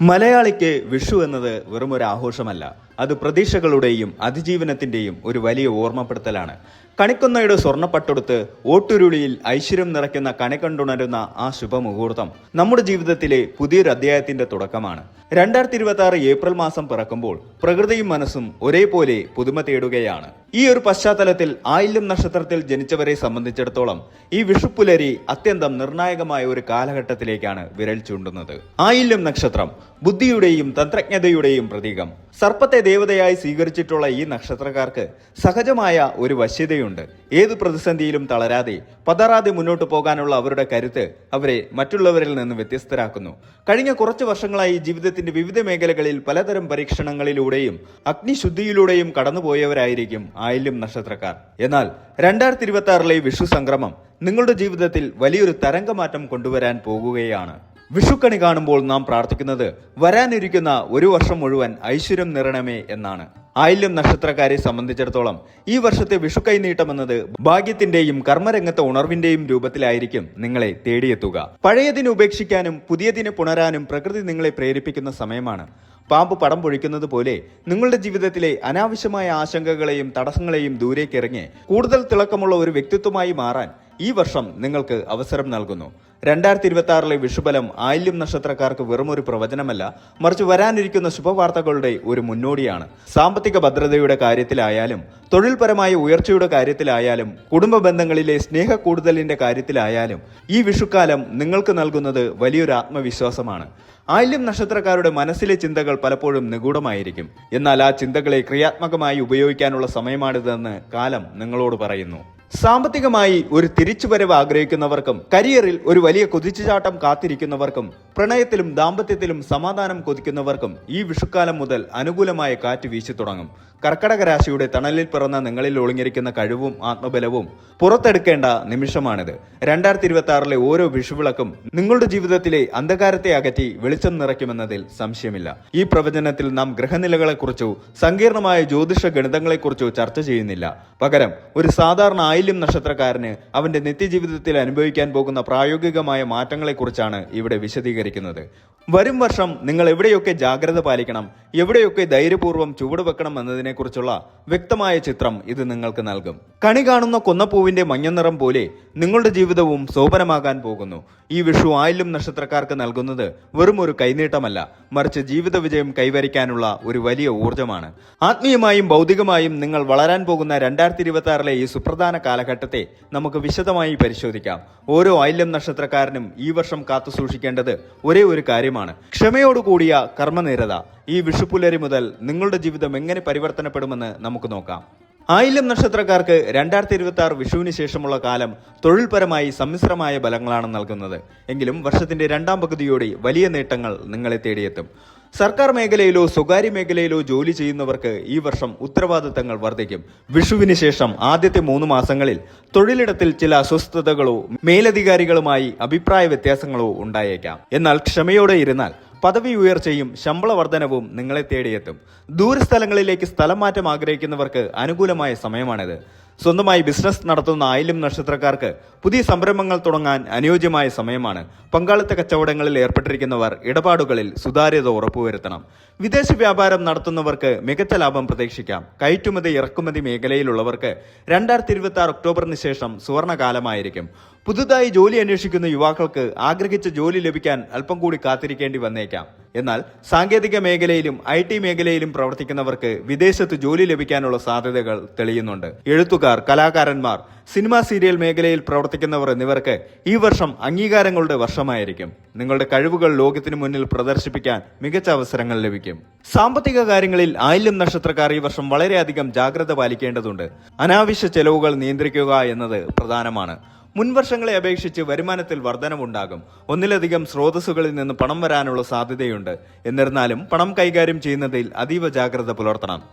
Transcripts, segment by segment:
മലയാളിക്ക് വിഷു എന്നത് വെറുമൊരു ആഘോഷമല്ല. അത് പ്രതീക്ഷകളുടെയും അതിജീവനത്തിന്റെയും ഒരു വലിയ ഓർമ്മപ്പെടുത്തലാണ്. കണിക്കൊന്നയുടെ സ്വർണ്ണപ്പട്ടൊടുത്ത് ഓട്ടുരുളിയിൽ ഐശ്വര്യം നിറയ്ക്കുന്ന കണി കണ്ടുണരുന്ന ആ ശുഭമുഹൂർത്തം നമ്മുടെ ജീവിതത്തിലെ പുതിയൊരു അധ്യായത്തിന്റെ തുടക്കമാണ്. 2026 ഏപ്രിൽ മാസം പിറക്കുമ്പോൾ പ്രകൃതിയും മനസ്സും ഒരേപോലെ പുതുമ തേടുകയാണ്. ഈ ഒരു പശ്ചാത്തലത്തിൽ ആയില്യം നക്ഷത്രത്തിൽ ജനിച്ചവരെ സംബന്ധിച്ചിടത്തോളം ഈ വിഷുപ്പുലരി അത്യന്തം നിർണായകമായ ഒരു കാലഘട്ടത്തിലേക്കാണ് വിരൽ ചൂണ്ടുന്നത്. ആയില്യം നക്ഷത്രം ബുദ്ധിയുടെയും തന്ത്രജ്ഞതയുടെയും പ്രതീകം. സർപ്പത്തെ ദേവതയായി സ്വീകരിച്ചിട്ടുള്ള ഈ നക്ഷത്രക്കാർക്ക് സഹജമായ ഒരു വശ്യതയുണ്ട്. ഏത് പ്രതിസന്ധിയിലും തളരാതെ പതറാതെ മുന്നോട്ട് പോകാനുള്ള അവരുടെ കരുത്ത് അവരെ മറ്റുള്ളവരിൽ നിന്ന് വ്യത്യസ്തരാക്കുന്നു. കഴിഞ്ഞ കുറച്ച് വർഷങ്ങളായി ജീവിതത്തിന്റെ വിവിധ മേഖലകളിൽ പലതരം പരീക്ഷണങ്ങളിലൂടെയും അഗ്നിശുദ്ധിയിലൂടെയും കടന്നുപോയവരായിരിക്കും ആയില്യം നക്ഷത്രക്കാർ. എന്നാൽ 2026 വിഷു സംക്രമം നിങ്ങളുടെ ജീവിതത്തിൽ വലിയൊരു തരംഗമാറ്റം കൊണ്ടുവരാൻ പോകുകയാണ്. വിഷുക്കണി കാണുമ്പോൾ നാം പ്രാർത്ഥിക്കുന്നത് വരാനിരിക്കുന്ന ഒരു വർഷം മുഴുവൻ ഐശ്വര്യം നിറയണമേ എന്നാണ്. ആയില്യം നക്ഷത്രക്കാരെ സംബന്ധിച്ചിടത്തോളം ഈ വർഷത്തെ വിഷുക്കൈ നീട്ടമെന്നത് ഭാഗ്യത്തിന്റെയും കർമ്മരംഗത്തെ ഉണർവിന്റെയും രൂപത്തിലായിരിക്കും നിങ്ങളെ തേടിയെത്തുക. പഴയതിനെ ഉപേക്ഷിക്കാനും പുതിയതിനെ പുണരാനും പ്രകൃതി നിങ്ങളെ പ്രേരിപ്പിക്കുന്ന സമയമാണ്. പാമ്പ് പടം പൊഴിക്കുന്നത് പോലെ നിങ്ങളുടെ ജീവിതത്തിലെ അനാവശ്യമായ ആശങ്കകളെയും തടസ്സങ്ങളെയും ദൂരേക്കിറങ്ങി കൂടുതൽ തിളക്കമുള്ള ഒരു വ്യക്തിത്വമായി മാറാൻ ഈ വർഷം നിങ്ങൾക്ക് അവസരം നൽകുന്നു. 2026 വിഷുബലം ആയില്യം നക്ഷത്രക്കാർക്ക് വെറുമൊരു പ്രവചനമല്ല, മറിച്ച് വരാനിരിക്കുന്ന ശുഭവാർത്തകളുടെ ഒരു മുന്നോടിയാണ്. സാമ്പത്തിക ഭദ്രതയുടെ കാര്യത്തിലായാലും തൊഴിൽപരമായ ഉയർച്ചയുടെ കാര്യത്തിലായാലും കുടുംബ ബന്ധങ്ങളിലെ സ്നേഹ കൂടുതലിന്റെ കാര്യത്തിലായാലും ഈ വിഷുക്കാലം നിങ്ങൾക്ക് നൽകുന്നത് വലിയൊരു ആത്മവിശ്വാസമാണ്. ആയില്യം നക്ഷത്രക്കാരുടെ മനസ്സിലെ ചിന്തകൾ പലപ്പോഴും നിഗൂഢമായിരിക്കും. എന്നാൽ ആ ചിന്തകളെ ക്രിയാത്മകമായി ഉപയോഗിക്കാനുള്ള സമയമാണിതെന്ന് കാലം നിങ്ങളോട് പറയുന്നു. സാമ്പത്തികമായി ഒരു തിരിച്ചുവരവ് ആഗ്രഹിക്കുന്നവർക്കും കരിയറിൽ ഒരു വലിയ കുതിച്ചുചാട്ടം കാത്തിരിക്കുന്നവർക്കും പ്രണയത്തിലും ദാമ്പത്യത്തിലും സമാധാനം കൊതിക്കുന്നവർക്കും ഈ വിഷുക്കാലം മുതൽ അനുകൂലമായ കാറ്റ് വീശി തുടങ്ങും. കർക്കടക രാശിയുടെ തണലിൽ പിറന്ന നിങ്ങളിൽ ഒളിഞ്ഞിരിക്കുന്ന കഴിവും ആത്മബലവും പുറത്തെടുക്കേണ്ട നിമിഷമാണിത്. 2026 ഓരോ വിഷുവിളക്കും നിങ്ങളുടെ ജീവിതത്തിലെ അന്ധകാരത്തെ അകറ്റി വെളിച്ചം നിറയ്ക്കുമെന്നതിൽ സംശയമില്ല. ഈ പ്രവചനത്തിൽ നാം ഗ്രഹനിലകളെക്കുറിച്ചോ സങ്കീർണമായ ജ്യോതിഷ ഗണിതങ്ങളെക്കുറിച്ചോ ചർച്ച ചെയ്യുന്നില്ല. പകരം ഒരു സാധാരണ ആയില്യം നക്ഷത്രക്കാരന് അവന്റെ നിത്യജീവിതത്തിൽ അനുഭവിക്കാൻ പോകുന്ന പ്രായോഗികമായ മാറ്റങ്ങളെക്കുറിച്ചാണ് ഇവിടെ വിശദീകരിക്കുന്നത്. വരും വർഷം നിങ്ങൾ എവിടെയൊക്കെ ജാഗ്രത പാലിക്കണം, എവിടെയൊക്കെ ധൈര്യപൂർവ്വം ചുവടുവെക്കണം എന്നതിനെക്കുറിച്ചുള്ള വ്യക്തമായ ചിത്രം ഇത് നിങ്ങൾക്ക് നൽകും. കണി കാണുന്ന കൊന്നപ്പൂവിന്റെ മഞ്ഞനിറം പോലെ നിങ്ങളുടെ ജീവിതവും ശോഭനമാകാൻ പോകുന്നു. ഈ വിഷു ആയില്യം നക്ഷത്രക്കാർക്ക് നൽകുന്നത് വെറും ഒരു കൈനീട്ടമല്ല, മറിച്ച് ജീവിത വിജയം കൈവരിക്കാനുള്ള ഒരു വലിയ ഊർജ്ജമാണ്. ആത്മീയമായും ഭൗതികമായും നിങ്ങൾ വളരാൻ പോകുന്ന 2026 ഈ സുപ്രധാന കാലഘട്ടത്തെ നമുക്ക് വിശദമായി പരിശോധിക്കാം. ഓരോ ആയില്യം നക്ഷത്രക്കാരനും ഈ വർഷം കാത്തു സൂക്ഷിക്കേണ്ടത് ഒരേ ഒരു കാര്യമാണ്: ക്ഷമയോടുകൂടിയ കർമ്മനിരത. ഈ വിഷുപ്പുലരി മുതൽ നിങ്ങളുടെ ജീവിതം എങ്ങനെ പരിവർത്തനപ്പെടുമെന്ന് നമുക്ക് നോക്കാം. ആയില്യം നക്ഷത്രക്കാർക്ക് 2026 വിഷുവിന് ശേഷമുള്ള കാലം തൊഴിൽപരമായി സമ്മിശ്രമായ ബലങ്ങളാണ് നൽകുന്നത്. എങ്കിലും വർഷത്തിന്റെ രണ്ടാം പകുതിയോടെ വലിയ നേട്ടങ്ങൾ നിങ്ങളെ തേടിയെത്തും. സർക്കാർ മേഖലയിലോ സ്വകാര്യ മേഖലയിലോ ജോലി ചെയ്യുന്നവർക്ക് ഈ വർഷം ഉത്തരവാദിത്തങ്ങൾ വർദ്ധിക്കും. വിഷുവിന് ശേഷം ആദ്യത്തെ 3 മാസങ്ങളിൽ തൊഴിലിടത്തിൽ ചില അസ്വസ്ഥതകളോ മേലധികാരികളുമായി അഭിപ്രായ വ്യത്യാസങ്ങളോ ഉണ്ടായേക്കാം. എന്നാൽ ക്ഷമയോടെ ഇരുന്നാൽ പദവി ഉയർച്ചയും ശമ്പള വർധനവും നിങ്ങളെ തേടിയെത്തും. ദൂരസ്ഥലങ്ങളിലേക്ക് സ്ഥലം മാറ്റം ആഗ്രഹിക്കുന്നവർക്ക് അനുകൂലമായ സമയമാണിത്. സ്വന്തമായി ബിസിനസ് നടത്തുന്ന ആയില്യം നക്ഷത്രക്കാർക്ക് പുതിയ സംരംഭങ്ങൾ തുടങ്ങാൻ അനുയോജ്യമായ സമയമാണ്. പങ്കാളിത്ത കച്ചവടങ്ങളിൽ ഏർപ്പെട്ടിരിക്കുന്നവർ ഇടപാടുകളിൽ സുതാര്യത ഉറപ്പുവരുത്തണം. വിദേശ വ്യാപാരം നടത്തുന്നവർക്ക് മികച്ച ലാഭം പ്രതീക്ഷിക്കാം. കയറ്റുമതി ഇറക്കുമതി മേഖലയിലുള്ളവർക്ക് 2026 ഒക്ടോബറിന് ശേഷം സുവർണകാലമായിരിക്കും. പുതുതായി ജോലി അന്വേഷിക്കുന്ന യുവാക്കൾക്ക് ആഗ്രഹിച്ച ജോലി ലഭിക്കാൻ അല്പം കൂടി കാത്തിരിക്കേണ്ടി വന്നേക്കാം. എന്നാൽ സാങ്കേതിക മേഖലയിലും IT മേഖലയിലും പ്രവർത്തിക്കുന്നവർക്ക് വിദേശത്ത് ജോലി ലഭിക്കാനുള്ള സാധ്യതകൾ തെളിയുന്നുണ്ട്. എഴുത്തുകാർ, കലാകാരന്മാർ, സിനിമ സീരിയൽ മേഖലയിൽ പ്രവർത്തിക്കുന്നവർ എന്നിവർക്ക് ഈ വർഷം അംഗീകാരങ്ങളുടെ വർഷമായിരിക്കും. നിങ്ങളുടെ കഴിവുകൾ ലോകത്തിനു മുന്നിൽ പ്രദർശിപ്പിക്കാൻ മികച്ച അവസരങ്ങൾ ലഭിക്കും. സാമ്പത്തിക കാര്യങ്ങളിൽ ആയില്യം നക്ഷത്രക്കാർ ഈ വർഷം വളരെയധികം ജാഗ്രത പാലിക്കേണ്ടതുണ്ട്. അനാവശ്യ ചെലവുകൾ നിയന്ത്രിക്കുക എന്നത് പ്രധാനമാണ്. മുൻവർഷങ്ങളെ അപേക്ഷിച്ച് വരുമാനത്തിൽ വർധനവുണ്ടാകും. ഒന്നിലധികം സ്രോതസ്സുകളിൽ നിന്ന് പണം വരാനുള്ള സാധ്യതയുണ്ട്. എന്നിരുന്നാലും പണം കൈകാര്യം ചെയ്യുന്നതിൽ അതീവ ജാഗ്രത പുലർത്തണം.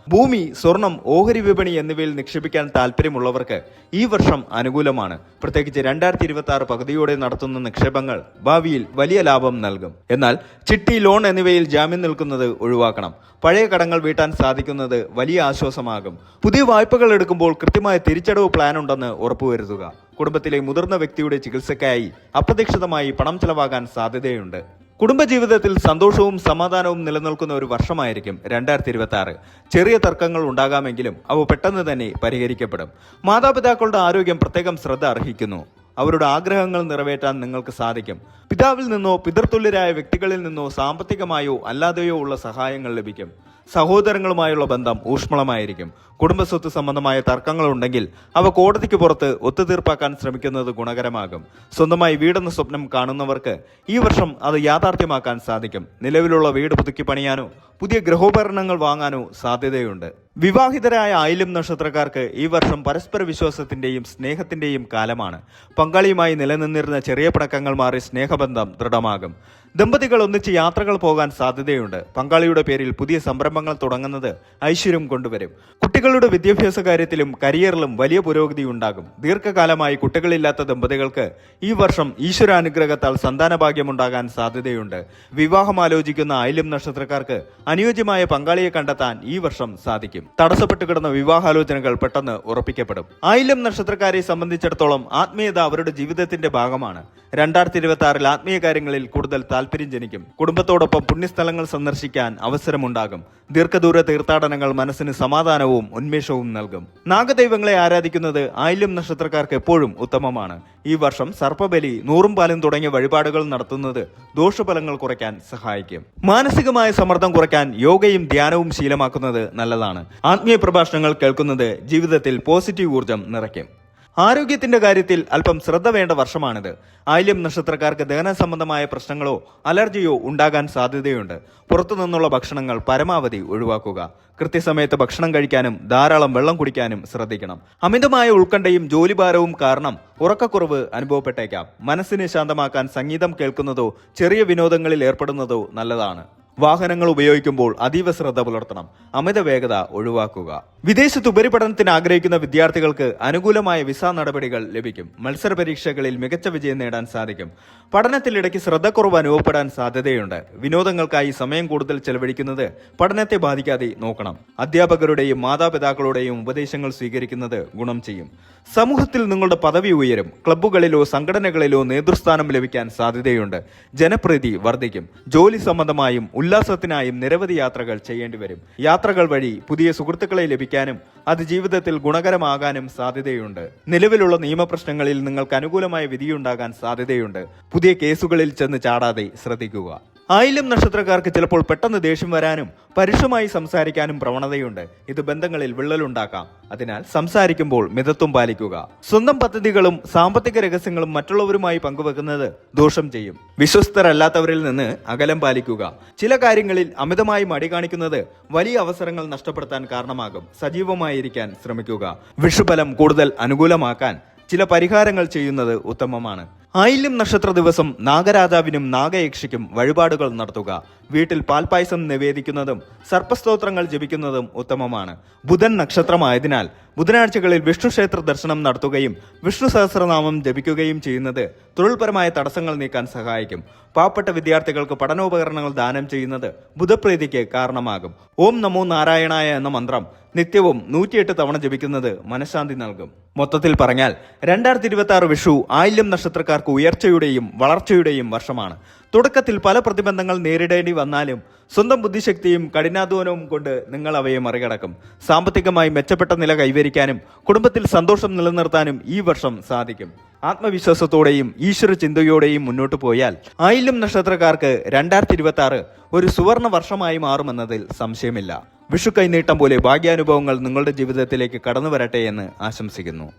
ഭൂമി, സ്വർണം, ഓഹരി വിപണി എന്നിവയിൽ നിക്ഷേപിക്കാൻ താല്പര്യമുള്ളവർക്ക് ഈ വർഷം അനുകൂലമാണ്. പ്രത്യേകിച്ച് 2026 പകുതിയോടെ നടത്തുന്ന നിക്ഷേപങ്ങൾ ഭാവിയിൽ വലിയ ലാഭം നൽകും. എന്നാൽ ചിട്ടി, ലോൺ എന്നിവയിൽ ജാമ്യം നിൽക്കുന്നത് ഒഴിവാക്കണം. പഴയ കടങ്ങൾ വീട്ടാൻ സാധിക്കുന്നത് വലിയ ആശ്വാസമാകും. പുതിയ വായ്പകൾ എടുക്കുമ്പോൾ കൃത്യമായ തിരിച്ചടവ് പ്ലാൻ ഉണ്ടെന്ന് ഉറപ്പുവരുത്തുക. കുടുംബത്തിലെ മുതിർന്ന വ്യക്തിയുടെ ചികിത്സയ്ക്കായി അപ്രതീക്ഷിതമായി പണം ചെലവാകാൻ സാധ്യതയുണ്ട്. കുടുംബജീവിതത്തിൽ സന്തോഷവും സമാധാനവും നിലനിൽക്കുന്ന ഒരു വർഷമായിരിക്കും 2026. ചെറിയ തർക്കങ്ങൾ ഉണ്ടാകാമെങ്കിലും അവ പെട്ടെന്ന് തന്നെ പരിഹരിക്കപ്പെടും. മാതാപിതാക്കളുടെ ആരോഗ്യം പ്രത്യേകം ശ്രദ്ധ അർഹിക്കുന്നു. അവരുടെ ആഗ്രഹങ്ങൾ നിറവേറ്റാൻ നിങ്ങൾക്ക് സാധിക്കും. പിതാവിൽ നിന്നോ പിതൃതുല്യരായ വ്യക്തികളിൽ നിന്നോ സാമ്പത്തികമായോ അല്ലാതെയോ ഉള്ള സഹായങ്ങൾ ലഭിക്കും. സഹോദരങ്ങളുമായുള്ള ബന്ധം ഊഷ്മളമായിരിക്കും. കുടുംബസ്വത്ത് സംബന്ധമായ തർക്കങ്ങൾ ഉണ്ടെങ്കിൽ അവ കോടതിക്ക് പുറത്ത് ഒത്തുതീർപ്പാക്കാൻ ശ്രമിക്കുന്നത് ഗുണകരമാകും. സ്വന്തമായി വീടെന്ന സ്വപ്നം കാണുന്നവർക്ക് ഈ വർഷം അത് യാഥാർത്ഥ്യമാക്കാൻ സാധിക്കും. നിലവിലുള്ള വീട് പുതുക്കി പണിയാനോ പുതിയ ഗൃഹോപകരണങ്ങൾ വാങ്ങാനോ സാധ്യതയുണ്ട്. വിവാഹിതരായ ആയില്യം നക്ഷത്രക്കാർക്ക് ഈ വർഷം പരസ്പര വിശ്വാസത്തിന്റെയും സ്നേഹത്തിന്റെയും കാലമാണ്. പങ്കാളിയുമായി നിലനിന്നിരുന്ന ചെറിയ പിണക്കങ്ങൾ മാറി സ്നേഹബന്ധം ദൃഢമാകും. ദമ്പതികൾ ഒന്നിച്ച് യാത്രകൾ പോകാൻ സാധ്യതയുണ്ട്. പങ്കാളിയുടെ പേരിൽ പുതിയ സംരംഭങ്ങൾ തുടങ്ങുന്നത് ഐശ്വര്യം കൊണ്ടുവരും. കുട്ടികളുടെ വിദ്യാഭ്യാസ കാര്യത്തിലും കരിയറിലും വലിയ പുരോഗതി ഉണ്ടാകും. ദീർഘകാലമായി കുട്ടികളില്ലാത്ത ദമ്പതികൾക്ക് ഈ വർഷം ഈശ്വരാനുഗ്രഹത്താൽ സന്താനഭാഗ്യമുണ്ടാകാൻ സാധ്യതയുണ്ട്. വിവാഹം ആലോചിക്കുന്ന ആയില്യം നക്ഷത്രക്കാർക്ക് അനുയോജ്യമായ പങ്കാളിയെ കണ്ടെത്താൻ ഈ വർഷം സാധിക്കും. തടസ്സപ്പെട്ടു കിടന്ന വിവാഹാലോചനകൾ പെട്ടെന്ന് ഉറപ്പിക്കപ്പെടും. ആയില്യം നക്ഷത്രക്കാരെ സംബന്ധിച്ചിടത്തോളം ആത്മീയത അവരുടെ ജീവിതത്തിന്റെ ഭാഗമാണ്. 2026 ആത്മീയ കാര്യങ്ങളിൽ കൂടുതൽ താല്പര്യം ജനിക്കും. കുടുംബത്തോടൊപ്പം പുണ്യസ്ഥലങ്ങൾ സന്ദർശിക്കാൻ അവസരമുണ്ടാകും. ദീർഘദൂര തീർത്ഥാടനങ്ങൾ മനസ്സിന് സമാധാനവും ഉന്മേഷവും നൽകും. നാഗദൈവങ്ങളെ ആരാധിക്കുന്നത് ആയില്യം നക്ഷത്രക്കാർക്ക് എപ്പോഴും ഉത്തമമാണ്. ഈ വർഷം സർപ്പബലി, നൂറും പാലും തുടങ്ങിയ വഴിപാടുകൾ നടത്തുന്നത് ദോഷഫലങ്ങൾ കുറയ്ക്കാൻ സഹായിക്കും. മാനസികമായ സമ്മർദ്ദം കുറയ്ക്കാൻ യോഗയും ധ്യാനവും ശീലമാക്കുന്നത് നല്ലതാണ്. ആത്മീയ പ്രഭാഷണങ്ങൾ കേൾക്കുന്നത് ജീവിതത്തിൽ പോസിറ്റീവ് ഊർജം നിറയ്ക്കും. ആരോഗ്യത്തിന്റെ കാര്യത്തിൽ അല്പം ശ്രദ്ധ വേണ്ട വർഷമാണിത്. ആയില്യം നക്ഷത്രക്കാർക്ക് ദഹന സംബന്ധമായ പ്രശ്നങ്ങളോ അലർജിയോ ഉണ്ടാകാൻ സാധ്യതയുണ്ട്. പുറത്തുനിന്നുള്ള ഭക്ഷണങ്ങൾ പരമാവധി ഒഴിവാക്കുക. കൃത്യസമയത്ത് ഭക്ഷണം കഴിക്കാനും ധാരാളം വെള്ളം കുടിക്കാനും ശ്രദ്ധിക്കണം. അമിതമായ ഉത്കണ്ഠയും ജോലിഭാരവും കാരണം ഉറക്കക്കുറവ് അനുഭവപ്പെട്ടേക്കാം. മനസ്സിനെ ശാന്തമാക്കാൻ സംഗീതം കേൾക്കുന്നതോ ചെറിയ വിനോദങ്ങളിൽ ഏർപ്പെടുന്നതോ നല്ലതാണ്. വാഹനങ്ങൾ ഉപയോഗിക്കുമ്പോൾ അതീവ ശ്രദ്ധ പുലർത്തണം. അമിത വേഗത ഒഴിവാക്കുക. വിദേശത്ത് ഉപരിപഠനത്തിന് ആഗ്രഹിക്കുന്ന വിദ്യാർത്ഥികൾക്ക് അനുകൂലമായ വിസ നടപടികൾ ലഭിക്കും. മത്സര പരീക്ഷകളിൽ മികച്ച വിജയം നേടാൻ സാധിക്കും. പഠനത്തിലിടയ്ക്ക് ശ്രദ്ധക്കുറവ് അനുഭവപ്പെടാൻ സാധ്യതയുണ്ട്. വിനോദങ്ങൾക്കായി സമയം കൂടുതൽ ചെലവഴിക്കുന്നത് പഠനത്തെ ബാധിക്കാതെ നോക്കണം. അധ്യാപകരുടെയും മാതാപിതാക്കളുടെയും ഉപദേശങ്ങൾ സ്വീകരിക്കുന്നത് ഗുണം ചെയ്യും. സമൂഹത്തിൽ നിങ്ങളുടെ പദവി ഉയരും. ക്ലബ്ബുകളിലോ സംഘടനകളിലോ നേതൃസ്ഥാനം ലഭിക്കാൻ സാധ്യതയുണ്ട്. ജനപ്രീതി വർദ്ധിക്കും. ജോലി സംബന്ധമായും ഉല്ലാസത്തിനായും നിരവധി യാത്രകൾ ചെയ്യേണ്ടി വരും. യാത്രകൾ വഴി പുതിയ സുഹൃത്തുക്കളെ ലഭിക്കാനും അത് ജീവിതത്തിൽ ഗുണകരമാകാനും സാധ്യതയുണ്ട്. നിലവിലുള്ള നിയമപ്രശ്നങ്ങളിൽ നിങ്ങൾക്ക് അനുകൂലമായ വിധിയുണ്ടാകാൻ സാധ്യതയുണ്ട്. പുതിയ കേസുകളിൽ ചെന്ന് ചാടാതെ ശ്രദ്ധിക്കുക. ആയില്യം നക്ഷത്രക്കാർക്ക് ചിലപ്പോൾ പെട്ടെന്ന് ദേഷ്യം വരാനും പരുഷമായി സംസാരിക്കാനും പ്രവണതയുണ്ട്. ഇത് ബന്ധങ്ങളിൽ വിള്ളലുണ്ടാക്കാം. അതിനാൽ സംസാരിക്കുമ്പോൾ മിതത്വം പാലിക്കുക. സ്വന്തം പദ്ധതികളും സാമ്പത്തിക രഹസ്യങ്ങളും മറ്റുള്ളവരുമായി പങ്കുവെക്കുന്നത് ദോഷം ചെയ്യും. വിശ്വസ്തരല്ലാത്തവരിൽ നിന്ന് അകലം പാലിക്കുക. ചില കാര്യങ്ങളിൽ അമിതമായി മടി കാണിക്കുന്നത് വലിയ അവസരങ്ങൾ നഷ്ടപ്പെടുത്താൻ കാരണമാകും. സജീവമായിരിക്കാൻ ശ്രമിക്കുക. വിഷുഫലം കൂടുതൽ അനുകൂലമാക്കാൻ ചില പരിഹാരങ്ങൾ ചെയ്യുന്നത് ഉത്തമമാണ്. ആയില്യം നക്ഷത്ര ദിവസം നാഗരാജാവിനും നാഗയക്ഷിക്കും വഴിപാടുകൾ നടത്തുക. വീട്ടിൽ പാൽപായസം നിവേദിക്കുന്നതും സർപ്പസ്തോത്രങ്ങൾ ജപിക്കുന്നതും ഉത്തമമാണ്. ബുധൻ നക്ഷത്രമായതിനാൽ ബുധനാഴ്ചകളിൽ വിഷ്ണു ക്ഷേത്ര ദർശനം നടത്തുകയും വിഷ്ണു സഹസ്രനാമം ജപിക്കുകയും ചെയ്യുന്നത് തൊഴിൽപരമായ തടസ്സങ്ങൾ നീക്കാൻ സഹായിക്കും. പാവപ്പെട്ട വിദ്യാർത്ഥികൾക്ക് പഠനോപകരണങ്ങൾ ദാനം ചെയ്യുന്നത് ബുധപ്രീതിക്ക് കാരണമാകും. ഓം നമോ നാരായണായ എന്ന മന്ത്രം നിത്യവും 108 തവണ ജപിക്കുന്നത് മനഃശാന്തി നൽകും. മൊത്തത്തിൽ പറഞ്ഞാൽ 2026 വിഷു ആയില്യം നക്ഷത്രക്കാർക്ക് ഉയർച്ചയുടെയും വളർച്ചയുടെയും വർഷമാണ്. തുടക്കത്തിൽ പല പ്രതിബന്ധങ്ങൾ നേരിടേണ്ടി വന്നാലും സ്വന്തം ബുദ്ധിശക്തിയും കഠിനാധ്വാനവും കൊണ്ട് നിങ്ങൾ അവയെ മറികടക്കും. സാമ്പത്തികമായി മെച്ചപ്പെട്ട നില കൈവരിക്കാനും കുടുംബത്തിൽ സന്തോഷം നിലനിർത്താനും ഈ വർഷം സാധിക്കും. ആത്മവിശ്വാസത്തോടെയും ഈശ്വര ചിന്തയോടെയും മുന്നോട്ട് പോയാൽ ആയില്യം നക്ഷത്രക്കാർക്ക് 2026 ഒരു സുവർണ വർഷമായി മാറുമെന്നതിൽ സംശയമില്ല. വിഷു കൈനീട്ടം പോലെ ഭാഗ്യാനുഭവങ്ങൾ നിങ്ങളുടെ ജീവിതത്തിലേക്ക് കടന്നു വരട്ടെ എന്ന് ആശംസിക്കുന്നു.